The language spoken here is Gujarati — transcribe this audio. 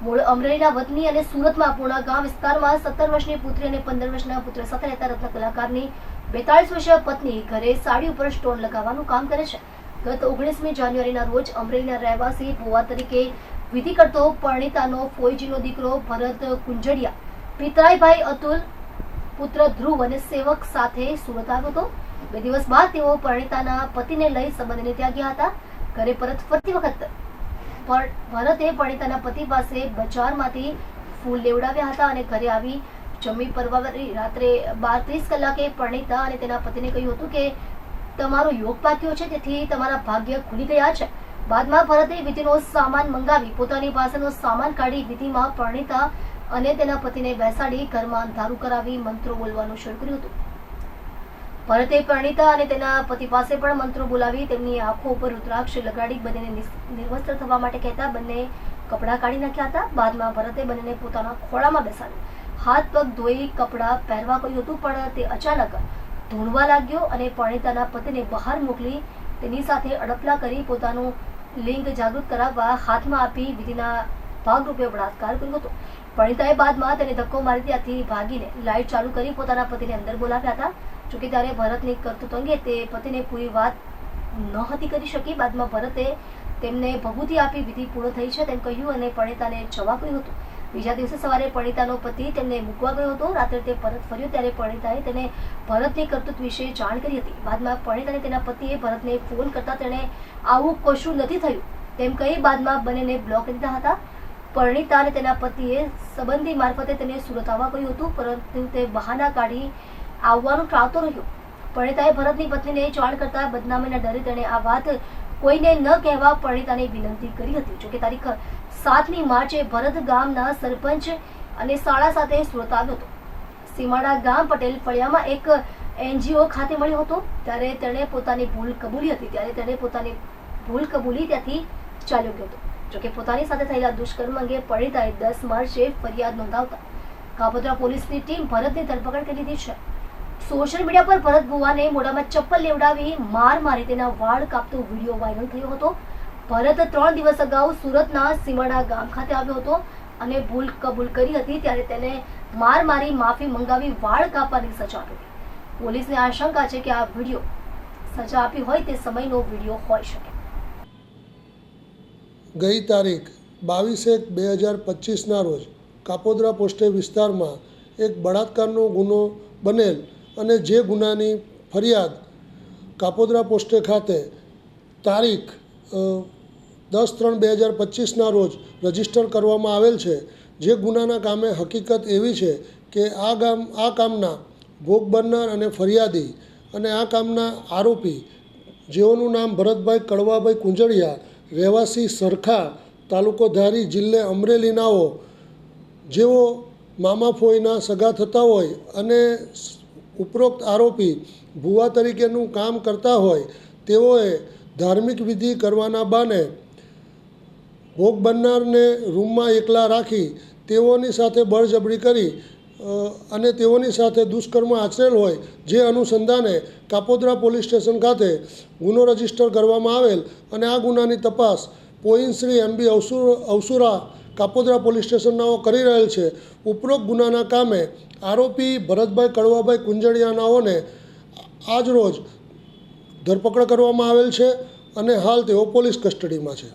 મૂળ અમરેલીના વતની અને સુરતમાં પૂર્ણા ગામ વિસ્તારમાં 17 વર્ષની પુત્રી અને 15 વર્ષના પુત્ર સાથે રહેતા રત્ન કલાકારની 42 વર્ષીય પત્ની ઘરે સાડી ઉપર સ્ટોન લગાવવાનું કામ કરે છે. ગત 19મી જાન્યુઆરીના રોજ અમરેલીના રહેવાસી ભુવા તરીકે વિધિ કરતો પરણિતાનો ફોઈજીનો દીકરો ભરત કુંજડિયા પિતરાઈભાઈ અતુલ પુત્ર ધ્રુવ અને સેવક સાથે સુરત આવ્યો હતો. 2 દિવસ બાદ તેઓ પરણિતાના પતિને લઈ સંબંધને ત્યાં ગયા હતા. ઘરે પરત ફરતી વખત ભરતે પરણિતાના પતિ પાસે બજારમાંથી ફૂલ લેવડાવ્યા હતા અને ઘરે આવી જમી પરવારી રાત્રે 12:30 કલાકે પરણિતા અને તેના પતિને કહ્યું હતું કે તમારો યોગ પાક્યો છે, તેથી તમારા ભાગ્ય ખુલી ગયા છે. બાદમાં ભરતે વિધિનો સામાન મંગાવી પોતાની પાસેનો સામાન કાઢી વિધિમાં પરણિતા અને તેના પતિને બેસાડી ઘરમાં અંધારું કરાવી મંત્રો બોલવાનું શરૂ કર્યું હતું. ભરતે પરણિતા અને તેના પતિ પાસે પણ મંત્રો બોલાવી તેમની આંખો ઉપર રુદ્રાક્ષ લગાડી બંનેને નિર્વસ્ત્ર થવા માટે કહેતા બંને કપડાં કાઢી નાખ્યા હતા. બાદમાં ભરતે બંનેને પોતાના ખોળામાં બેસાડી હાથ પગ ધોઈ કપડાં પહેરવા કહ્યું હતું, પણ તે અચાનક ધૂણવા લાગ્યો અને પરણિતાના પતિને બહાર મોકલી તેની સાથે અડપલા કરી પોતાનું લિંગ જાગૃત કરાવવા હાથમાં આપી વિધિના ભાગરૂપે બળાત્કાર કર્યો હતો. પરણિતાએ બાદમાં તેને ધક્કો મારી ત્યાંથી ભાગીને લાઇટ ચાલુ કરી પોતાના પતિને અંદર બોલાવ્યા હતા. જોકે ત્યારે ભરતની કરતૂત અંગે તે પતિને પૂરી વાત ન હતી કરી શકી. બાદમાં ભરતે તેમને ભભૂતિ આપી વિધિ પૂર્ણ થઈ છે તેમ કહ્યું અને પરણિતાને જવા કહ્યું હતું. બીજા દિવસે સવારે પરણિતાનો પતિ તેમને મૂકવા ગયો હતો. રાત્રે તે પરત ફર્યો ત્યારે પરણિતાએ તેને ભરતની કરતૂત વિશે જાણ કરી હતી. બાદમાં પરણિતા અને તેના પતિએ ભરતને ફોન કરતા તેણે આવું કશું નથી થયું તેમ કહી બાદમાં બંનેને બ્લોક કરી દીધા હતા. પરણિતા અને તેના પતિએ સંબંધી મારફતે તેને સુરત આવવા કહ્યું હતું, પરંતુ તે બહાના કાઢી આવવાનું ટાળતો રહ્યો. પરણિતાએ ભરતની પત્નીને જાણ કરતા બદનામીના ડરે તેણે આ વાત કોઈને ન કહેવા પરણિતાને વિનંતી કરી હતી. જોકે તારીખ 7મી માર્ચે ભરત ગામના સરપંચ અને શાળા સાથે સુરત આવ્યો હતો. સીમાડા ગામ પટેલ ફળિયામાં એક NGO ખાતે મળ્યો હતો. ત્યારે તેણે પોતાની ભૂલ કબૂલી હતી. ત્યાંથી ચાલ્યો ગયો હતો. જોકે પોતાની સાથે થયેલા દુષ્કર્મ અંગે પરણિતાએ 10 માર્ચે ફરિયાદ નોંધાવતા કાપોદ્રા પોલીસની ટીમ ભરતની ધરપકડ કરી લીધી છે. સોશિયલ મીડિયા પર ભરત ભુવાને મોઢામાં ચપ્પલ લેવડાવી માર મારી તેના વાળ કાપતો વિડીયો વાયરલ થયો હતો. ભરત 3 દિવસ અગાઉ સુરતના સીમાડા ગામ ખાતે આવ્યો હતો અને ભૂલ કબૂલ કરી હતી. ત્યારે તેને માર મારી માફી મંગાવી વાળ કાપવાની સજા આપી. પોલીસને આશંકા છે કે આ વિડીયો સજા આપી હોય તે સમયનો વિડીયો હોઈ શકે. ગઈ તારીખ 22/1/2025ના રોજ કાપોદ્રા પોસ્ટે વિસ્તારમાં એક બળાત્કારનો ગુનો બનેલ અને જે ગુનાની ફરિયાદ કાપોદ્રા પોસ્ટે ખાતે તારીખ 10/3/2025ના રોજ રજીસ્ટર કરવામાં આવેલ છે. જે ગુનાના કામે હકીકત એવી છે કે આ કામના ભોગ બનનાર અને ફરિયાદી અને આ કામના આરોપી જેઓનું નામ ભરતભાઈ કડવાભાઈ કુંજડિયા રહેવાસી સરખા તાલુકો ધારી જિલ્લે અમરેલીનાઓ જેઓ મામા ફોઈના સગા થતા હોય અને ઉપરોક્ત આરોપી ભુવા તરીકેનું કામ કરતા હોય તેઓએ ધાર્મિક વિધિ કરવાના બાને ભોગ બનનારને રૂમમાં એકલા રાખી તેઓની સાથે બળજબરી કરી અને તેઓની સાથે દુષ્કર્મ આચરેલ હોય જે અનુસંધાને કાપોદ્રા પોલીસ સ્ટેશન ખાતે ગુનો રજીસ્ટર કરવામાં આવેલ અને આ ગુનાની તપાસ point Shri MB અવસુરા Kapodra police સ્ટેશનનાઓ કરી રહેલ છે. ઉપરોક્ત ગુનાના કામે આરોપી ભરતભાઈ કડવાભાઈ કુંજડિયાનાઓને આજ રોજ ધરપકડ કરવામાં આવેલ છે અને હાલ તેઓ પોલીસ કસ્ટડીમાં છે.